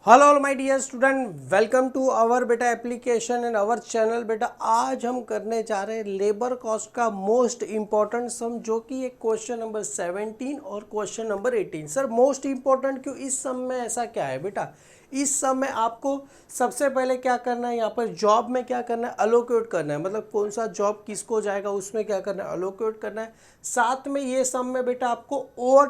Hello all my dear student, welcome to our बेटा application and our channel. बेटा आज हम करने जा रहे हैं लेबर कॉस्ट का मोस्ट इंपॉर्टेंट सम, जो कि एक क्वेश्चन नंबर 17 और question number 18। Sir most important क्यों? इस सम में ऐसा क्या है बेटा? इस सम में आपको सबसे पहले क्या करना है, यहाँ पर जॉब में क्या करना है, अलोकेट करना है। मतलब कौन सा जॉब किसको जाएगा उसमें क्या करना है, अलोकेट करना है। साथ में ये सम में बेटा आपको ओवर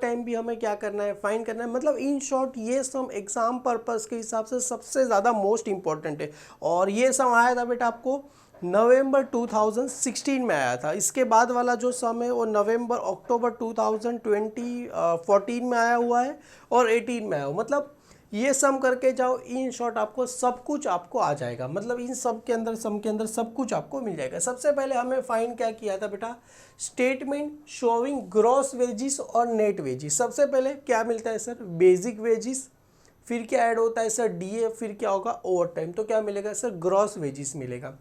टाइम भी हमें क्या करना है, फाइंड करना है। मतलब इन शॉर्ट ये सम एग्जाम पर्पस के हिसाब से सबसे ज़्यादा मोस्ट इंपॉर्टेंट है। और ये सम आया था बेटा आपको नवंबर 2016 में आया था। इसके बाद वाला जो सम है वो नवंबर अक्टूबर 2014 में आया हुआ है और 18 में आया हुआ। मतलब ये सम करके जाओ, इन शॉर्ट आपको सब कुछ आपको आ जाएगा। मतलब इन सब के अंदर सम के अंदर सब कुछ आपको मिल जाएगा। सबसे पहले हमें फाइंड क्या किया था बेटा, स्टेटमेंट शोइंग ग्रॉस वेजिस और नेट वेजिस। सबसे पहले क्या मिलता है सर, बेसिक वेजिस, फिर क्या ऐड होता है सर डीए, फिर क्या होगा ओवर टाइम। तो क्या मिलेगा सर, ग्रॉस वेजिस मिलेगा।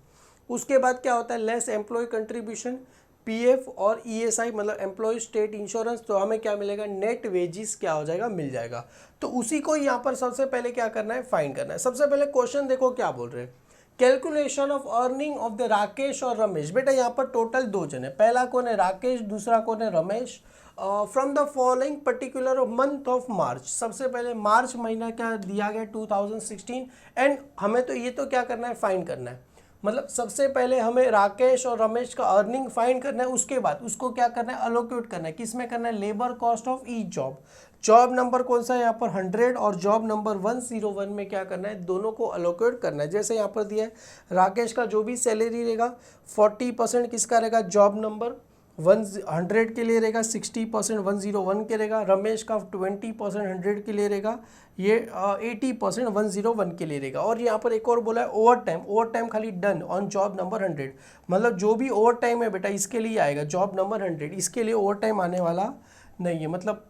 उसके बाद क्या होता है, लेस एम्प्लॉय कंट्रीब्यूशन, पीएफ और ईएसआई मतलब एम्प्लॉय स्टेट इंश्योरेंस। तो हमें क्या मिलेगा, नेट वेजिस क्या हो जाएगा, मिल जाएगा। तो उसी को यहाँ पर सबसे पहले क्या करना है, फाइंड करना है। सबसे पहले क्वेश्चन देखो क्या बोल रहे हैं, calculation of earning of the Rakesh और रमेश। बेटा यहाँ पर टोटल दो जन है, पहला कौन है राकेश, दूसरा कौन है Ramesh. From the following particular month of मार्च। सबसे पहले मार्च महीना क्या दिया गया 2016, एंड हमें तो ये तो क्या करना है, फाइंड करना है। मतलब सबसे पहले हमें राकेश और रमेश का अर्निंग फाइंड करना है, उसके बाद उसको क्या करना है, अलोकेट करना है। किस में करना है, labour cost of each job. Job number कौन सा है यहाँ पर 100 और जॉब नंबर 101 में क्या करना है, दोनों को अलोकेट करना है। जैसे यहाँ पर दिया है राकेश का जो भी सैलरी रहेगा 40% किसका रहेगा, जॉब नंबर 100 के लिए रहेगा, 60% 101 के रहेगा। रमेश का 20% 100 के लिए रहेगा, ये 80% 101 के लिए रहेगा। और यहाँ पर एक और बोला है ओवर टाइम खाली डन ऑन जॉब नंबर 100। मतलब जो भी ओवर टाइम है बेटा इसके लिए आएगा, जॉब नंबर 100 इसके लिए ओवर टाइम आने वाला नहीं है। मतलब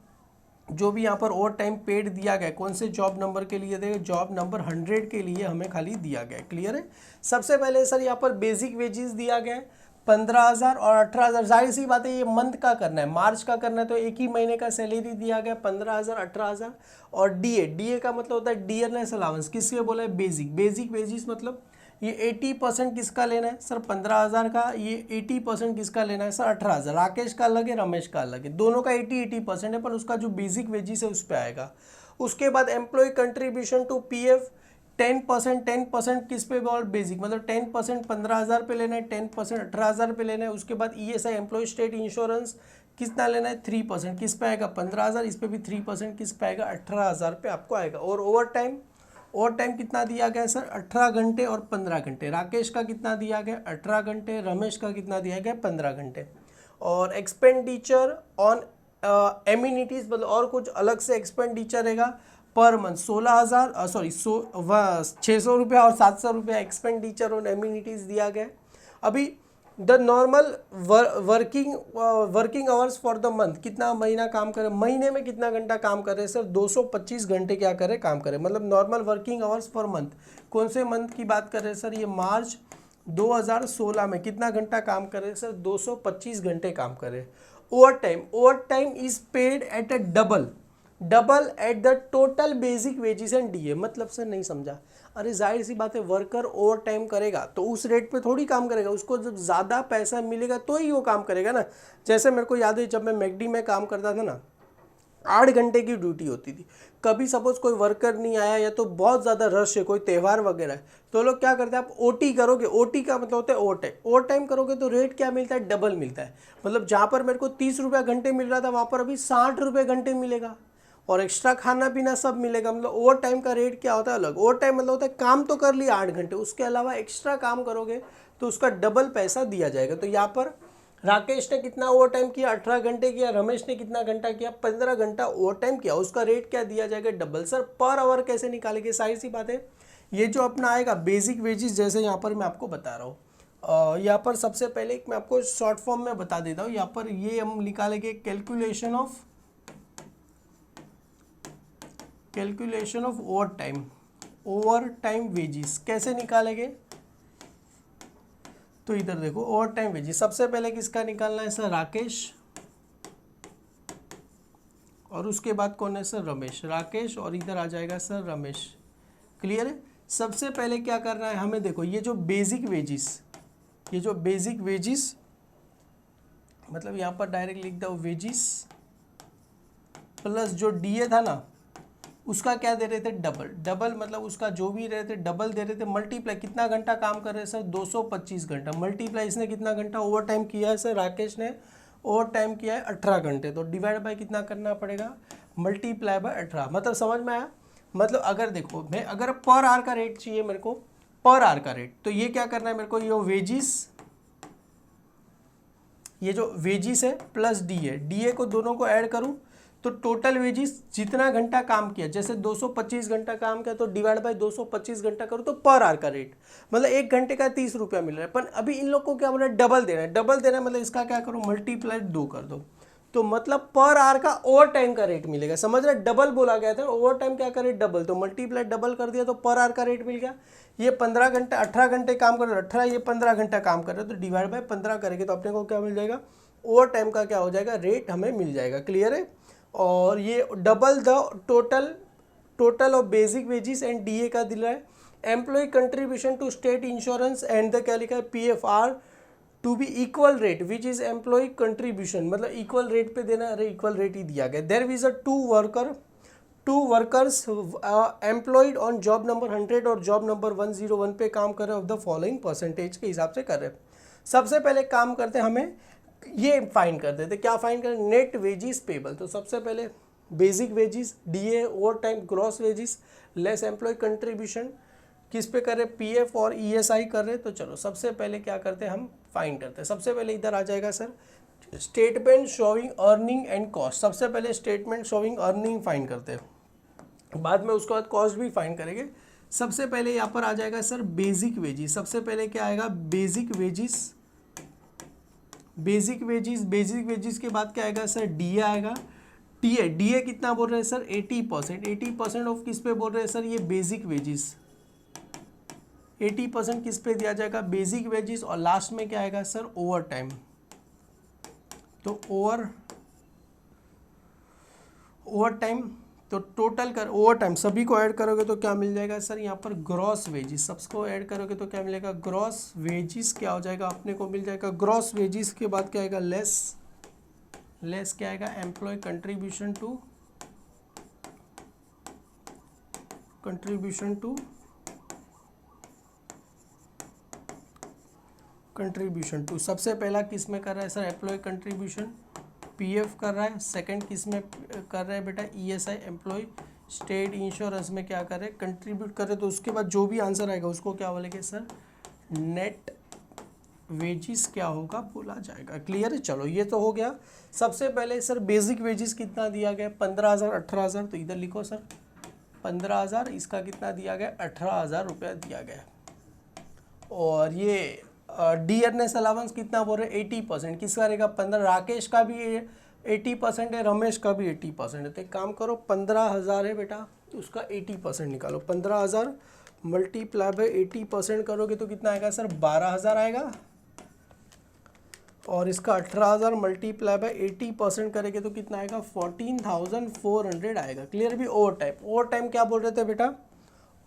जो भी यहाँ पर ओवर टाइम पेड दिया गया है कौन से जॉब नंबर के लिए देगा, जॉब नंबर 100 के लिए हमें खाली दिया गया है। क्लियर है। सबसे पहले सर यहाँ पर बेसिक वेजेस दिया गया है 15,000 और 18,000। जाहिर सी बात है ये मंथ का करना है, मार्च का करना है, तो एक ही महीने का सैलरी दिया गया 15,000 18,000। और डीए का मतलब होता है डियरनेस अलाउंस। किसके बोला है, बेसिक वेजेस। मतलब ये 80% किसका लेना है सर, 15,000 का। ये 80% किसका लेना है सर, 18,000। राकेश का अलग है, रमेश का अलग है, दोनों का 80% है, पर उसका जो बेसिक वेजिस है उस पर आएगा। उसके बाद एम्प्लॉय कंट्रीब्यूशन टू पीएफ 10% किस पे बोल, बेसिक। मतलब 10% 15,000 पे लेना है, 10% 18,000 पे लेना है। उसके बाद ईएसआई एम्प्लॉय स्टेट इंश्योरेंस कितना लेना है, 3%। किस पे आएगा, 15,000। इस पे भी 3% किस पे आएगा, 18,000 पे आपको आएगा। और ओवर टाइम कितना दिया गया सर, 18 घंटे और 15 घंटे। राकेश का कितना दिया गया, 18 घंटे। रमेश का कितना दिया गया, 15 घंटे। और एक्सपेंडिचर ऑन एम्यूनिटीज, मतलब और कुछ अलग से एक्सपेंडिचर रहेगा पर मंथ 16,000 सॉरी 600 रुपया और 700 रुपया एक्सपेंडिचर ऑन एम्यूनिटीज दिया गया। अभी the normal working hours for the month, कितना महीना काम करे, महीने में कितना घंटा काम करे सर, 225 घंटे क्या करे, काम करे। मतलब normal working hours for month, कौन से मंथ की बात कर रहे हैं सर, ये मार्च 2016 में कितना घंटा काम करे सर, 225 घंटे काम करे। Over time is paid at a double at the total basic wages and DA. मतलब सर नहीं समझा। अरे जाहिर सी बात है, वर्कर ओवर टाइम करेगा तो उस रेट पे थोड़ी काम करेगा, उसको जब ज़्यादा पैसा मिलेगा तो ही वो काम करेगा ना। जैसे मेरे को याद है जब मैं मैकडी में काम करता था ना, 8 घंटे की ड्यूटी होती थी। कभी सपोज कोई वर्कर नहीं आया या तो बहुत ज़्यादा रश है, कोई त्यौहार वगैरह है, तो लोग क्या करते हैं, आप ओटी करोगे, ओटी का मतलब होता है ओवर टाइम करोगे तो रेट क्या मिलता है, डबल मिलता है। मतलब जहाँ पर मेरे को 30 रुपया घंटे मिल रहा था वहाँ पर अभी 60 रुपये घंटे मिलेगा, और एक्स्ट्रा खाना पीना सब मिलेगा। मतलब ओवर टाइम का रेट क्या होता है, अलग। ओवर टाइम मतलब होता है काम तो कर लिया 8 घंटे, उसके अलावा एक्स्ट्रा काम करोगे तो उसका डबल पैसा दिया जाएगा। तो यहाँ पर राकेश ने कितना ओवर टाइम किया, 18 घंटे किया। रमेश ने कितना घंटा किया, 15 घंटा ओवर टाइम किया, उसका रेट क्या दिया जाएगा, डबल। सर पर आवर कैसे निकालेंगे, सारी सी बात है। ये जो अपना आएगा बेसिक वेजेस, जैसे यहाँ पर मैं आपको बता रहा हूँ, यहाँ पर सबसे पहले मैं आपको शॉर्ट फॉर्म में बता देता हूँ। यहाँ पर ये हम निकालेंगे calculation of over time wages. कैसे निकालेंगे, तो इधर देखो ओवर टाइम वेजेस सबसे पहले किसका निकालना है सर, राकेश, और उसके बाद कौन है सर, रमेश, राकेश, और इधर आ जाएगा सर रमेश। क्लियर है। सबसे पहले क्या करना है हमें, देखो ये जो बेसिक वेजिस, मतलब यहाँ पर डायरेक्ट लिख दो वेजिस प्लस जो डीए था ना उसका क्या दे रहे थे, डबल, मतलब उसका जो भी रहे थे डबल दे रहे थे, मल्टीप्लाई कितना घंटा काम कर रहे हैं सर, 225 घंटा, मल्टीप्लाई इसने कितना घंटा ओवर टाइम किया है सर, राकेश ने ओवर टाइम किया है 18 घंटे, तो डिवाइड बाय कितना करना पड़ेगा, मल्टीप्लाई बाय 18। मतलब समझ में आया। मतलब अगर देखो मैं अगर पर आवर का रेट चाहिए मेरे को, पर आवर का रेट, तो ये क्या करना है मेरे को, ये जो वेजिस है प्लस डीए को दोनों को ऐड करूं तो टोटल वेजिस जितना घंटा काम किया, जैसे 225 घंटा काम किया तो डिवाइड बाय 225 घंटा करूँ तो पर आवर का रेट, मतलब 1 घंटे का 30 रुपया मिल रहा है। पर अभी इन लोग को क्या बोला है, डबल देना है, मतलब इसका क्या करो, मल्टीप्लाई 2 कर दो, तो मतलब पर आवर का ओवर टाइम का रेट मिलेगा। समझ रहे, डबल बोला गया था, ओवर टाइम क्या करे डबल, तो मल्टीप्लाई डबल कर दिया तो पर आवर का रेट मिल गया। ये 15 घंटे 18 घंटे काम कर रहे, 18, ये 15 घंटा काम कर रहे, तो डिवाइड बाय 15 करेंगे तो अपने को क्या मिल जाएगा, ओवर टाइम का क्या हो जाएगा, रेट हमें मिल जाएगा। क्लियर है। और ये double the total of basic wages and DA का दिला है। Employ contribution to state insurance and the क्या लिखा है, PFR to be equal rate which is employ contribution, मतलब इक्वल रेट पे देना, अरे इक्वल रेट ही दिया गया। There is a two workers employed on job number 100 और जॉब नंबर 101 पे काम कर रहे ऑफ द फॉलोइंग परसेंटेज के हिसाब से कर रहे हैं। सबसे पहले काम करते हमें ये फाइंड कर देते, क्या फाइंड करें, नेट वेजिस पेबल। तो सबसे पहले basic wages, DA, overtime, gross wages less employ contribution किस पे कर रहे, पीएफ और ईएसआई कर रहे। तो चलो सबसे पहले क्या करते हैं हम फाइंड करते हैं। सबसे पहले इधर आ जाएगा sir statement showing earning and cost. सबसे पहले स्टेटमेंट शोइंग अर्निंग फाइंड करते हैं, बाद में उसके बाद कॉस्ट भी फाइंड करेंगे। सबसे पहले यहाँ पर आ जाएगा सर बेसिक वेजिस। सबसे पहले क्या आएगा, बेसिक वेजिस के बाद क्या आएगा सर, डीए आएगा। डीए कितना बोल रहे हैं सर, 80%। 80% ऑफ किस पे बोल रहे हैं सर, ये बेसिक वेजिस। 80% किस पे दिया जाएगा, बेसिक वेजिस। और लास्ट में क्या आएगा सर, ओवर टाइम। तो ओवर टाइम तो टोटल कर ओवर टाइम सभी को ऐड करोगे तो क्या मिल जाएगा सर, यहाँ पर ग्रॉस वेजिस। सबको ऐड करोगे तो क्या मिलेगा, ग्रॉस वेजिस क्या हो जाएगा, अपने को मिल जाएगा ग्रॉस वेजिस के बाद क्या आएगा, लेस क्या आएगा, एम्प्लॉय कंट्रीब्यूशन टू सबसे पहला किस में कर रहा है सर, एम्प्लॉय कंट्रीब्यूशन, पीएफ कर रहा है। सेकंड किस में कर रहा है बेटा, ईएसआई, एम्प्लॉय स्टेट इंश्योरेंस में क्या कर रहे हैं, कंट्रीब्यूट कर रहे हैं। तो उसके बाद जो भी आंसर आएगा उसको क्या बोलेंगे सर, नेट वेजिस क्या होगा बोला जाएगा। क्लियर है। चलो ये तो हो गया। सबसे पहले सर बेसिक वेजिस कितना दिया गया, 15,000 18,000, तो इधर लिखो सर 15,000, इसका कितना दिया गया, 18,000 रुपया दिया गया। और ये डियरनेस अलाउंस कितना बोल रहे हैं, 80%। किसका रहेगा, 15, राकेश का भी 80% है, रमेश का भी 80% है। तो एक काम करो 15,000 है बेटा, तो उसका 80% निकालो। 15,000 मल्टीप्लाई बाय 80% करोगे तो कितना आएगा सर, 12,000 आएगा। और इसका 18,000 मल्टीप्लाई बाय 80% करेंगे तो कितना आएगा, 14,400 आएगा। क्लियर भी। ओवर टाइम क्या बोल रहे थे बेटा,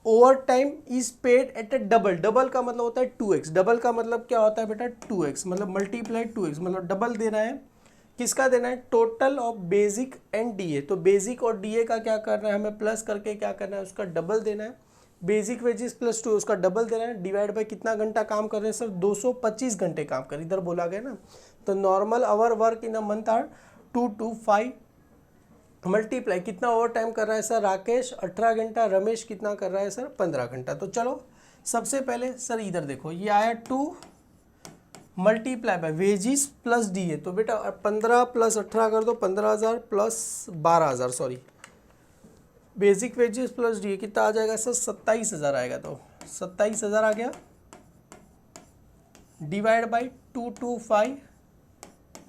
overtime is paid at a double का मतलब होता है 2x। डबल का मतलब क्या होता है बेटा, 2x, मतलब मल्टीप्लाई 2x, मतलब डबल देना है। किसका देना है, total of basic and DA. तो बेसिक और डीए का क्या करना है, हमें प्लस करके क्या करना है, उसका डबल देना है। बेसिक वेजेस प्लस 2 उसका डबल देना है। डिवाइड बाय कितना घंटा काम कर रहे हैं सर, 225 घंटे काम कर, इधर बोला गया ना। तो normal hour work in a month are 225 multiply कितना ओवर टाइम कर रहा है सर, राकेश 18 घंटा, रमेश कितना कर रहा है सर, 15 घंटा। तो चलो सबसे पहले सर इधर देखो, ये आया 2 multiply by wages plus DA. तो बेटा 15 प्लस 18 कर दो, 15,000 plus 12,000, sorry basic wages plus DA कितना आ जाएगा सर, 27,000 आएगा। तो 27,000 आ गया। डिवाइड बाई 225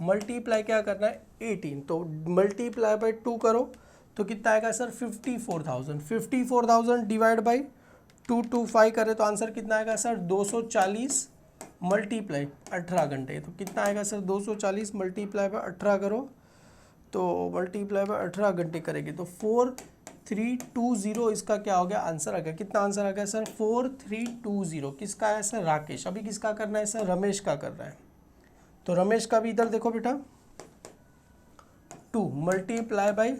मल्टीप्लाई क्या करना है 18, तो मल्टीप्लाई बाई 2 करो तो कितना आएगा सर 54,000। 54,000 डिवाइड बाई 225 करें तो आंसर कितना आएगा सर 240 मल्टीप्लाई 18 घंटे। तो कितना आएगा सर 240 मल्टीप्लाई बाई 18 करो तो मल्टीप्लाई बाय 18 घंटे करेंगे तो 4320 इसका क्या हो गया आंसर आ गया। कितना आंसर आ गया सर 4320। किसका है सर राकेश। अभी किसका करना है सर रमेश का करना है। तो रमेश का भी इधर देखो बेटा 2 multiply by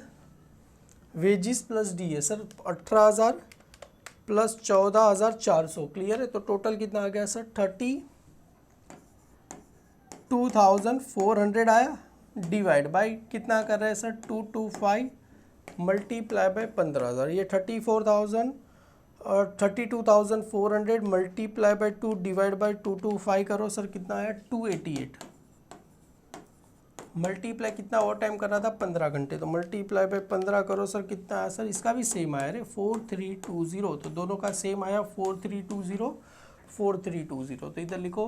wages plus D है सर 18,000 प्लस 14,400 क्लियर है। तो टोटल कितना आ गया सर 32,400 आया डिवाइड बाय कितना कर रहे हैं सर 225 मल्टीप्लाई बाय 15,000 ये 34,000 और 32,400 मल्टीप्लाई बाय 2 डिवाइड बाय 225 करो सर कितना आया 288 मल्टीप्लाई कितना और टाइम कर रहा था 15 घंटे तो मल्टीप्लाई बाय 15 करो सर कितना आया सर इसका भी सेम आया रे 4320 तो दोनों का सेम आया 4320 तो इधर लिखो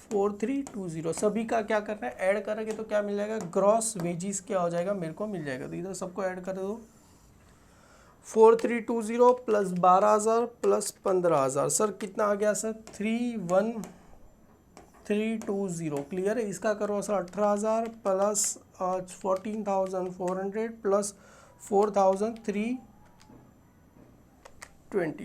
4320 सभी का क्या करना है ऐड करेंगे तो क्या मिल जाएगा ग्रॉस वेजिस क्या हो जाएगा मेरे को मिल जाएगा। तो इधर सबको ऐड कर दो 4320 प्लस 12,000 प्लस 15,000 सर कितना आ गया सर 31320 क्लियर है। इसका करो सर 18,000 प्लस 14,400 प्लस 4,320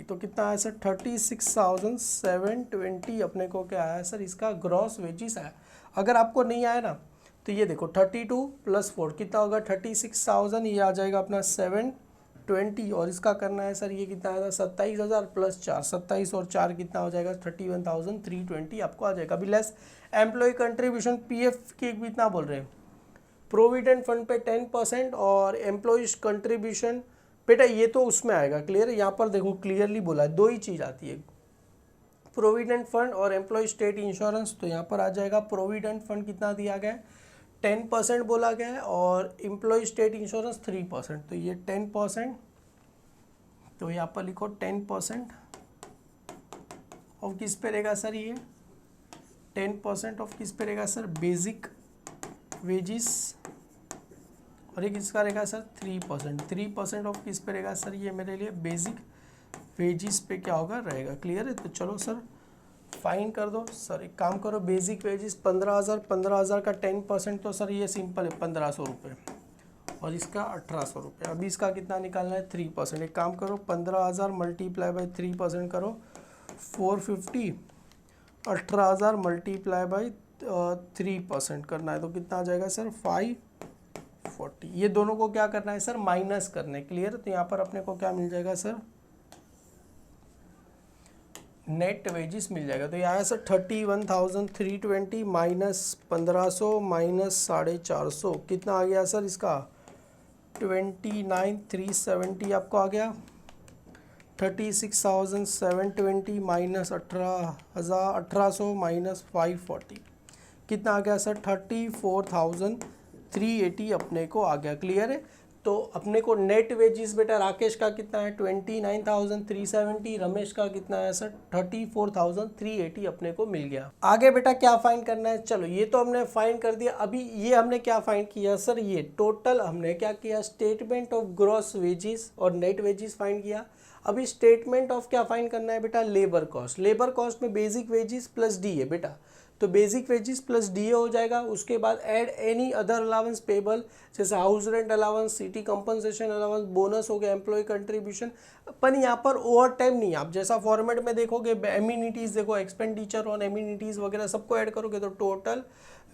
तो कितना आया सर 36,720 अपने को क्या आया सर इसका ग्रॉस वेजिस आया। अगर आपको नहीं आया ना तो ये देखो 32 प्लस 4 कितना होगा 36,000 ये आ जाएगा अपना 720 और इसका करना है सर ये कितना आएगा 27,000 प्लस 4 27 और 4 कितना हो जाएगा 31,320 आपको आ जाएगा। अभी लेस एम्प्लॉय कंट्रीब्यूशन पीएफ के कितना बोल रहे हैं प्रोविडेंट फंड पे 10% और एम्प्लॉयज कंट्रीब्यूशन बेटा ये तो उसमें आएगा क्लियर है। यहाँ पर देखो क्लियरली बोला है दो ही चीज़ आती है प्रोविडेंट फंड और एम्प्लॉय स्टेट इंश्योरेंस। तो यहाँ पर आ जाएगा प्रोविडेंट फंड कितना दिया गया है 10% बोला गया है और एम्प्लॉय स्टेट इंश्योरेंस 3%। तो ये 10% तो यहाँ पर लिखो 10% ऑफ किस पे रहेगा सर ये 10% ऑफ किस पे रहेगा सर बेसिक वेजिस और ये किसका रहेगा सर 3% ऑफ किस पे रहेगा सर ये मेरे लिए बेसिक वेजिस पे क्या होगा रहेगा क्लियर है। तो चलो सर फाइन कर दो सर एक काम करो बेसिक वेजिस 15,000 का 10% तो सर ये सिंपल है 1,500 रुपये और इसका 1,800 रुपये। अभी इसका कितना निकालना है 3% एक काम करो 15,000 मल्टीप्लाई बाई 3% करो 450 18,000 मल्टीप्लाई बाई 3% करना है तो कितना आ जाएगा सर 540। ये दोनों को क्या करना है सर माइनस करना है क्लियर। तो यहाँ पर अपने को क्या मिल जाएगा सर नेट वेजिस मिल जाएगा। तो ये आया सर 31,320 माइनस 1,500 माइनस 450 कितना आ गया सर इसका 29,370 आपको आ गया 36,720 माइनस 18,000 माइनस 540 कितना आ गया सर 34,380 अपने को आ गया क्लियर है। तो अपने को नेट वेजिस बेटा राकेश का कितना है 29,370 रमेश का कितना है सर 34,380 अपने को मिल गया। आगे बेटा क्या फाइंड करना है चलो ये तो हमने फाइंड कर दिया। अभी ये हमने क्या फाइंड किया सर ये टोटल हमने क्या किया स्टेटमेंट ऑफ ग्रॉस वेजिस और नेट वेजिस फाइंड किया। अभी स्टेटमेंट ऑफ क्या फाइंड करना है बेटा लेबर कॉस्ट। लेबर कॉस्ट में बेसिक वेजिस प्लस डी है बेटा तो बेसिक वेजिस प्लस डी हो जाएगा। उसके बाद add any other allowance payable जैसे house rent allowance city compensation allowance bonus हो गया एम्प्लॉय कंट्रीब्यूशन। पर यहाँ पर ओवर टाइम नहीं आप जैसा फॉर्मेट में देखोगे एमिनिटीज़ देखो एक्सपेंडिचर ऑन एमिनिटीज़ वगैरह सबको ऐड करोगे तो टोटल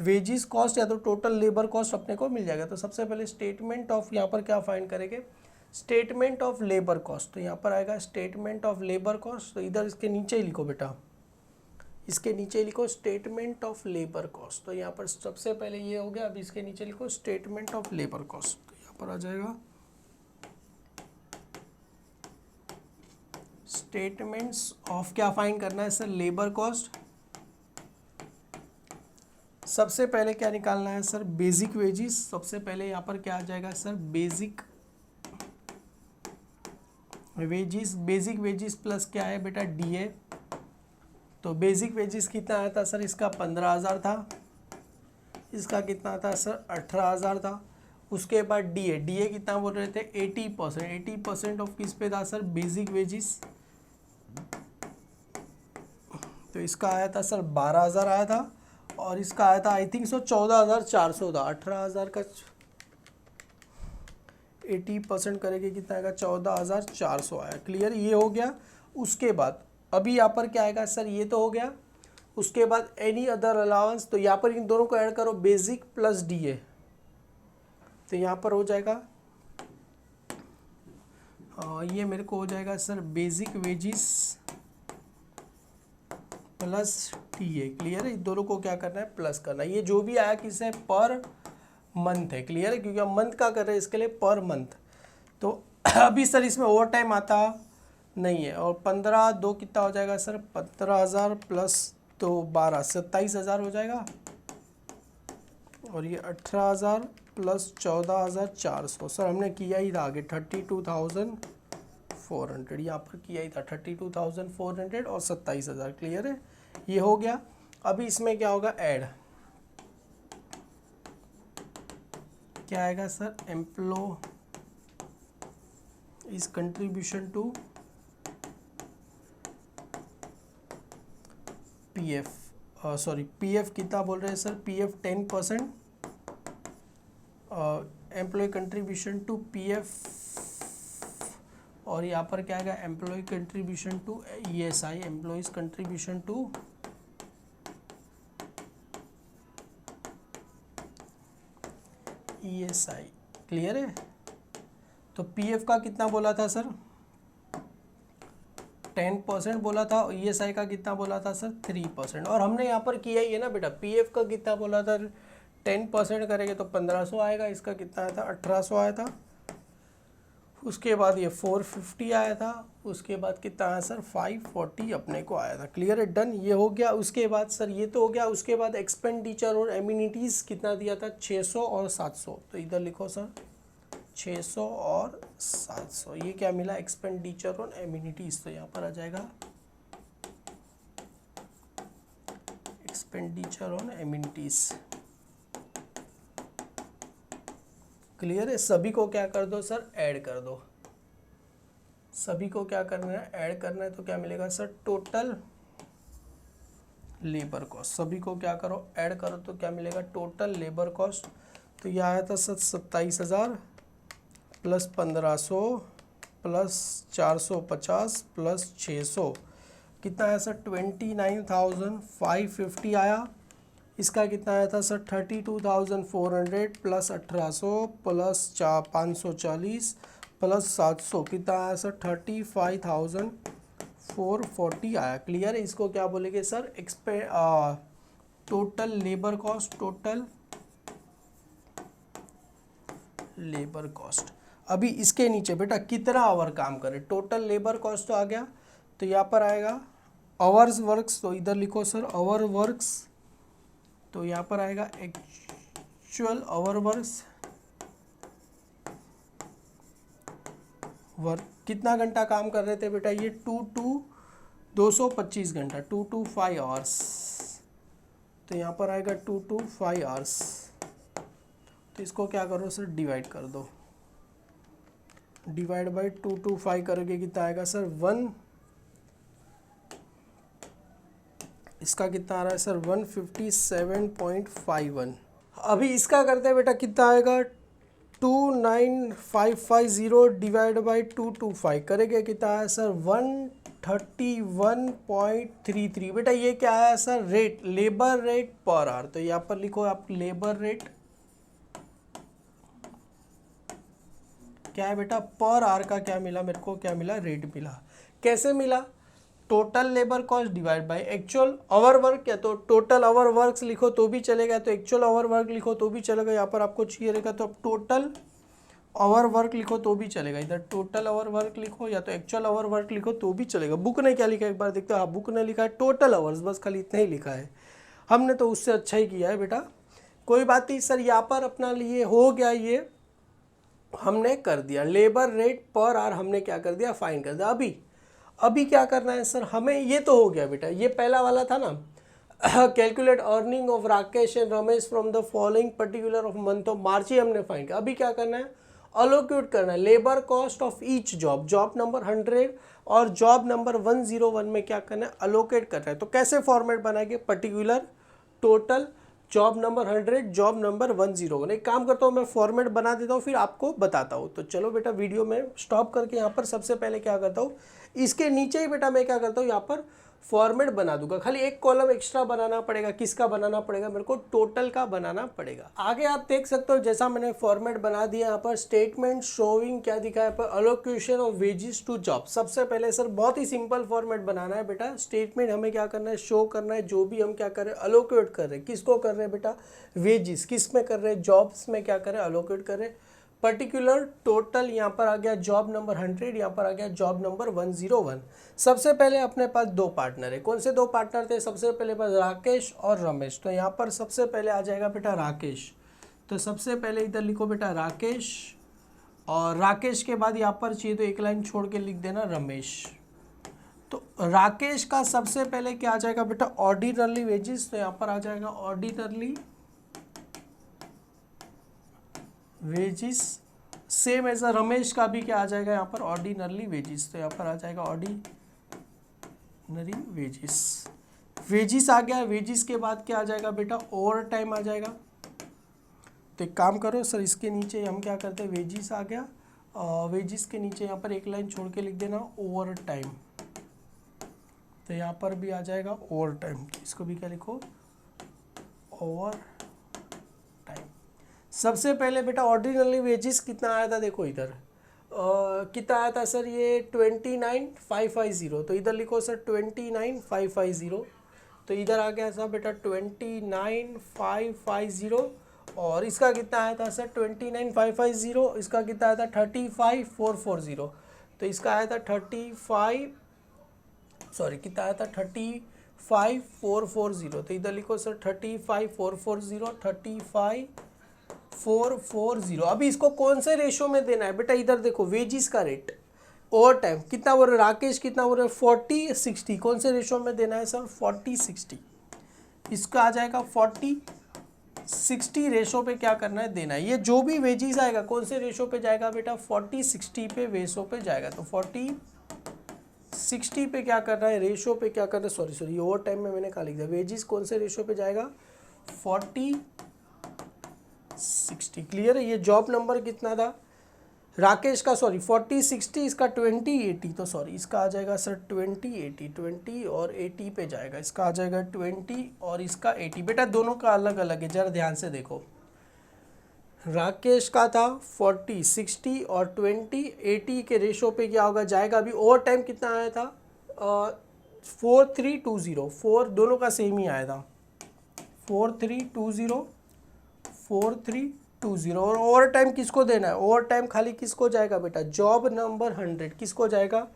वेजिस कॉस्ट या तो टोटल लेबर कॉस्ट अपने को मिल जाएगा। तो सबसे पहले स्टेटमेंट ऑफ यहाँ पर क्या फाइंड करेंगे स्टेटमेंट ऑफ लेबर कॉस्ट। तो यहाँ पर आएगा स्टेटमेंट ऑफ लेबर कॉस्ट। तो इधर इसके नीचे ही लिखो बेटा इसके नीचे लिखो स्टेटमेंट ऑफ लेबर कॉस्ट। तो यहाँ पर सबसे पहले ये हो गया। अब इसके नीचे लिखो स्टेटमेंट ऑफ लेबर कॉस्ट। तो यहाँ पर आ जाएगा स्टेटमेंट्स ऑफ क्या फाइंड करना है सर लेबर कॉस्ट। सबसे पहले क्या निकालना है सर बेसिक वेजिस। सबसे पहले यहाँ पर क्या आ जाएगा sir basic wages. Basic wages plus क्या है बेटा डीए। तो बेसिक वेजिस कितना आया था सर इसका 15,000 था इसका कितना था सर 18,000 था। उसके बाद डीए कितना बोल रहे थे 80% ऑफ किस पे था सर बेसिक वेजिस। तो इसका आया था सर 12,000 आया था और इसका आया था आई थिंक सो 14,400 था। 18,000 का 80% करेंगे कितना आएगा, 14,400 आया। क्लियर, ये हो गया। उसके बाद अभी यहाँ पर क्या आएगा सर, ये तो हो गया। उसके बाद एनी अदर अलाउंस, तो यहाँ पर इन दोनों को ऐड करो, बेसिक प्लस डीए, तो यहाँ पर हो जाएगा ये मेरे को हो जाएगा sir basic wages plus TA. Clear है, इन दोनों को क्या करना है, प्लस करना है। ये जो भी आया किससे, पर मंथ है। क्लियर है, क्योंकि हम मंथ का कर रहे हैं, इसके लिए पर मंथ। तो अभी सर इसमें ओवर टाइम आता नहीं है। और 15 2 कितना हो जाएगा सर, 15,000 प्लस 2 12 27,000 हो जाएगा। और ये 18,000 प्लस 14,400 सर हमने किया ही था आगे 32,400, यहाँ पर किया ही था 32,400 और 27,000। क्लियर है, ये हो गया। अभी इसमें क्या होगा, ऐड क्या आएगा sir, employees contribution to PF, sorry PF कितना बोल रहे हैं sir, PF 10%, employ contribution to PF, और यहाँ पर क्या आएगा, employ contribution to ESI, employees contribution to ESI. Clear है, तो पीएफ का कितना बोला था सर, 10% बोला था। और ईएसआई का कितना बोला था सर, 3%। और हमने यहाँ पर किया ही है ना बेटा, पीएफ का कितना बोला था, 10% करेंगे तो 1500 आएगा। इसका कितना आया था, 1800 आया था। उसके बाद ये 450 आया था। उसके बाद कितना आया सर, 540 अपने को आया था। क्लियर है, डन, ये हो गया। उसके बाद सर ये तो हो गया। उसके बाद एक्सपेंडिचर और एमिनिटीज़ कितना दिया था, 600 और 700। तो इधर लिखो सर 600 और 700, ये क्या मिला, एक्सपेंडिचर और एमिनिटीज़। तो यहाँ पर आ जाएगा एक्सपेंडिचर और एमिनिटीज़। क्लियर है, सभी को क्या कर दो सर, ऐड कर दो। सभी को क्या करना है, ऐड करना है। तो क्या मिलेगा सर, टोटल लेबर कॉस्ट। सभी को क्या करो, ऐड करो, तो क्या मिलेगा, टोटल लेबर कॉस्ट। तो ये आया था सर 27,000 प्लस 1500 प्लस 450 प्लस 600, कितना आया सर, 29,550 आया। इसका कितना आया था सर, 32,400 प्लस 1800 प्लस 540 प्लस 700, कितना आया सर, 35,440 आया। क्लियर है, इसको क्या बोलेंगे sir, total labour cost, total labour cost. अभी इसके नीचे बेटा कितना आवर काम करे, टोटल लेबर कॉस्ट तो आ गया। तो यहाँ पर आएगा आवर्स वर्क्स, तो इधर लिखो सर आवर वर्क्स। तो यहाँ पर आएगा एक्चुअल आवर वर्क्स, वर्क कितना घंटा काम कर रहे थे बेटा, ये 225 घंटा, 225 आवर्स। तो यहाँ पर आएगा 225 आवर्स। तो इसको क्या करो सर, डिवाइड कर दो। डिवाइड बाई 225 करोगे कितना आएगा सर, 1। इसका कितना आ रहा है सर, 157.51। अभी इसका करते हैं बेटा, कितना आएगा, 29,550 डिवाइड बाई 225 करेंगे कितना आया सर, 131.33। बेटा ये क्या आया sir, rate, labour rate per our. तो यहाँ पर लिखो आप लेबर रेट क्या है बेटा, पर आवर का क्या मिला मेरे को, क्या मिला, रेट मिला। कैसे मिला, total labour cost divide by actual our work, या तो टोटल आवर वर्क्स लिखो तो भी चलेगा, तो एक्चुअल आवर वर्क लिखो तो भी चलेगा। यहाँ पर आपको चाहिए रहेगा तो आप टोटल आवर वर्क लिखो तो भी चलेगा। इधर टोटल आवर वर्क लिखो या तो एक्चुअल आवर वर्क लिखो तो भी चलेगा। बुक ने क्या लिखा है एक बार देखते हो, हाँ बुक ने लिखा है टोटल आवर्स, बस खाली इतना ही लिखा है। हमने तो उससे अच्छा ही किया है बेटा, कोई बात नहीं सर। यहाँ पर अपना लिए हो गया, ये हमने कर दिया लेबर रेट पर आवर, हमने क्या कर दिया, फाइंड कर दिया। अभी क्या करना है सर हमें, ये तो हो गया बेटा, ये पहला वाला था ना, calculate earning of Rakesh and Ramesh from the following particular of month of March, ही हमने फाइंड किया। अभी क्या करना है, अलोकेट करना है labour cost of each job, job number 100 और जॉब नंबर 101 में क्या करना है, अलोकेट करना है। तो कैसे फॉर्मेट बनाएंगे, particular total, job number 100, job number 101। एक काम करता हूँ मैं फॉर्मेट बना देता हूँ फिर आपको बताता हूँ। तो चलो बेटा वीडियो में स्टॉप करके यहाँ पर सबसे पहले क्या करता हूँ, इसके नीचे ही बेटा मैं क्या करता हूँ यहाँ पर फॉर्मेट बना दूंगा। खाली एक कॉलम एक्स्ट्रा बनाना पड़ेगा। किसका बनाना पड़ेगा, मेरे को टोटल का बनाना पड़ेगा। आगे आप देख सकते हो जैसा मैंने फॉर्मेट बना दिया यहाँ पर स्टेटमेंट शोइंग क्या दिखा है पर allocation of wages to job. सबसे पहले सर बहुत ही सिंपल फॉर्मेट बनाना है बेटा। स्टेटमेंट हमें क्या करना है, शो करना है जो भी हम क्या कर रहे हैं अलोकेट कर रहे हैं। किसको कर रहे हैं बेटा, वेजेस। किस में कर रहे हैं, जॉब्स में क्या कर रहे हैं अलोकेट कर रहे हैं। पर्टिकुलर टोटल यहाँ पर आ गया जॉब नंबर 100, यहाँ पर आ गया जॉब नंबर 101। सबसे पहले अपने पास दो पार्टनर है। कौन से दो पार्टनर थे, सबसे पहले पास राकेश और रमेश। तो यहाँ पर सबसे पहले आ जाएगा बेटा राकेश। तो सबसे पहले इधर लिखो बेटा राकेश, और राकेश के बाद यहाँ पर चाहिए तो एक लाइन छोड़ के लिख देना रमेश। तो राकेश का सबसे पहले क्या आ जाएगा बेटा, ऑर्डिनरली वेजेस। तो यहाँ पर आ जाएगा ordinarily wages. Same as Ramesh का भी क्या आ जाएगा यहाँ पर, ऑर्डिनरली वेजिस। तो यहाँ पर आ जाएगा ऑर्डिनरी वेजिस। वेजिस आ गया। वेजिस के बाद क्या आ जाएगा बेटा, ओवर टाइम आ जाएगा। तो एक काम करो सर, इसके नीचे हम क्या करते हैं, वेजिस आ गया, वेजिस के नीचे यहाँ पर एक लाइन छोड़ के लिख देना ओवर टाइम। तो यहाँ पर भी आ जाएगा ओवर टाइम। इसको भी क्या लिखो, ओवर। सबसे पहले बेटा ऑर्डिनरी वेजेस कितना आया था, देखो इधर कितना आया था सर, ये 29,550। तो इधर लिखो सर 29,550। तो इधर आ गया सर बेटा 29,550। और इसका कितना आया था सर 29,550। इसका कितना आया था 35,440। तो इसका आया था 35 35,440। तो इधर लिखो सर 35,440, 35,440। अभी इसको कौन से रेशो में देना है बेटा, इधर देखो वेजिस का रेट ओवर टाइम कितना बोल रहे, राकेश कितना बोल रहे, 40/60। कौन से रेशो में देना है सर, 40/60। इसका आ जाएगा 40/60 रेशो पे क्या करना है, देना है। ये जो भी वेजिस आएगा कौन से रेशो पे जाएगा बेटा, 40/60 पे रेशो पे जाएगा। तो 40/60 पे क्या करना है, रेशो पे क्या करना है, सॉरी ओवर टाइम में मैंने कहा लिख दिया। वेजिस कौन से रेशो पे जाएगा, 40/60। क्लियर है। ये जॉब नंबर कितना था राकेश का, सॉरी 40/60, इसका 20/80। तो सॉरी इसका आ जाएगा सर 20/80, 20 और 80 पे जाएगा। इसका आ जाएगा 20 और इसका 80। बेटा दोनों का अलग अलग है, जरा ध्यान से देखो। राकेश का था 40/60 और 20/80 के रेशो पे क्या होगा, जाएगा। अभी ओवर टाइम कितना आया था, 4320। 4 दोनों का सेम ही आया था, 4320। और ओवर टाइम किसको देना है, ओवर टाइम खाली किसको जाएगा बेटा, जॉब नंबर 100। किसको जाएगा,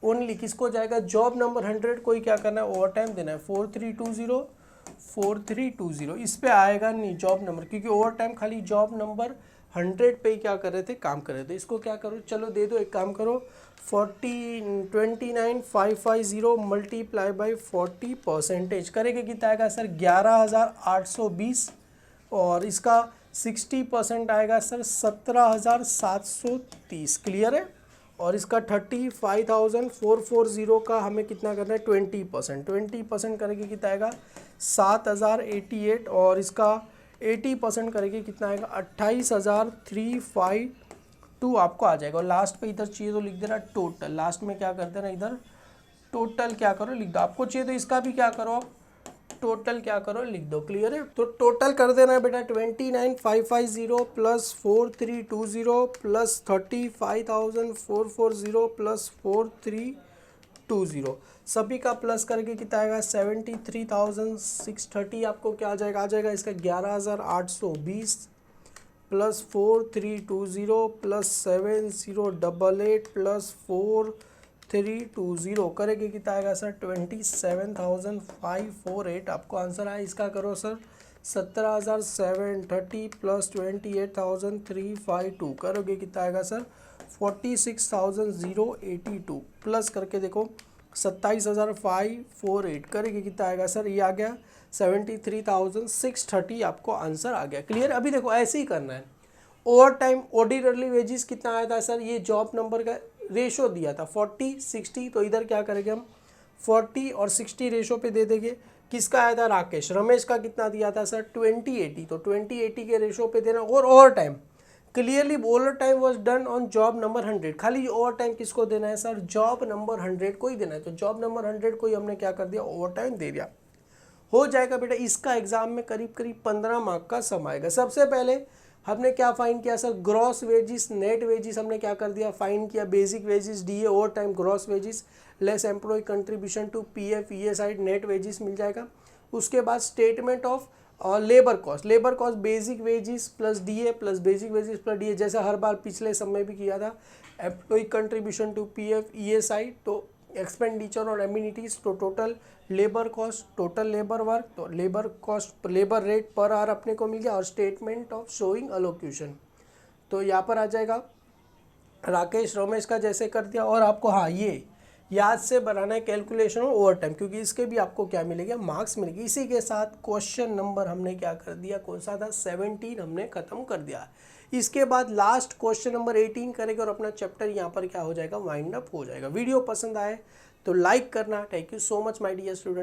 ओनली किसको जाएगा, जॉब नंबर 100 को ही क्या करना है, ओवर टाइम देना है। 4320 इस पे आएगा नहीं जॉब नंबर, क्योंकि ओवर टाइम खाली जॉब नंबर 100 पे ही क्या कर रहे थे, काम कर रहे थे। इसको क्या करो, चलो दे दो, एक काम करो 29,550 मल्टीप्लाई बाई 40 परसेंटेज करेंगे कितना आएगा सर, 11,820। और इसका 60% आएगा सर 17,730। क्लियर है। और इसका 35,440 का हमें कितना करना है, 20% करेंगे कितना आएगा, 7,088। और इसका 80% करेंगे कितना आएगा, 28,352 आपको आ जाएगा। और लास्ट पे इधर चाहिए तो लिख देना टोटल। लास्ट में क्या कर देना, इधर टोटल क्या करो लिख दो। आपको चाहिए तो इसका भी क्या करो, टोटल क्या करो लिख दो। क्लियर है। तो टोटल कर देना है बेटा 29,550 प्लस 4320 प्लस 35,440 प्लस 4320, सभी का प्लस करके कितना आएगा, 73,630 आपको क्या आ जाएगा, इसका 11,820 प्लस 4320 प्लस 7088 प्लस 4320 करेंगे कितना आएगा सर, 27,548 आपको आंसर आया। इसका करो सर 17,730 प्लस 28,352 करोगे कितना आएगा सर, 46,082 प्लस करके देखो 27,548 करेंगे कितना आएगा सर, ये आ गया 73,630 आपको आंसर आ गया। क्लियर। अभी देखो ऐसे ही करना है। ओवर टाइम ऑर्डिनरी वेजेस कितना आया था सर, ये जॉब नंबर का रेशो दिया था 40/60। तो इधर क्या करेंगे हम 40 और 60 रेशो पे दे देंगे। किसका आया था, राकेश। रमेश का कितना दिया था सर, 20/80। तो 20/80 के रेशो पे देना। और over time, clearly over time was done on job number 100। खाली ओवर टाइम किसको देना है सर, जॉब नंबर 100 को ही देना है। तो जॉब नंबर 100 को ही हमने क्या कर दिया, ओवर टाइम दे दिया। हो जाएगा बेटा। इसका एग्जाम में करीब करीब 15 मार्क का सम आएगा। सबसे पहले हमने क्या फाइंड किया sir, gross wages net wages हमने क्या कर दिया, फाइंड किया। Basic wages DA overtime gross wages less employ contribution to PF EA side net wages मिल जाएगा। उसके बाद statement of labour cost, labour cost basic wages plus DA plus basic wages plus DA, जैसा हर बार पिछले समय भी किया था। Employ contribution to PF EA side, तो एक्सपेंडिचर और एम्यूनिटीज, तो total labour cost, total labour work, तो labour cost labour rate per hour अपने को मिल गया। और स्टेटमेंट ऑफ शोइंग अलोक्यूशन, तो यहाँ पर आ जाएगा राकेश रमेश का जैसे कर दिया। और आपको हाँ ये याद से बनाना है कैलकुलेशन और ओवर टाइम, क्योंकि इसके भी आपको क्या मिलेगा, मार्क्स मिलेगी। इसी के साथ क्वेश्चन नंबर हमने क्या कर दिया, कौन सा था, 17 हमने खत्म कर दिया। इसके बाद लास्ट क्वेश्चन नंबर 18 करेंगे और अपना चैप्टर यहाँ पर क्या हो जाएगा, वाइंड अप हो जाएगा। वीडियो पसंद आए तो लाइक करना। Thank you so much my dear student.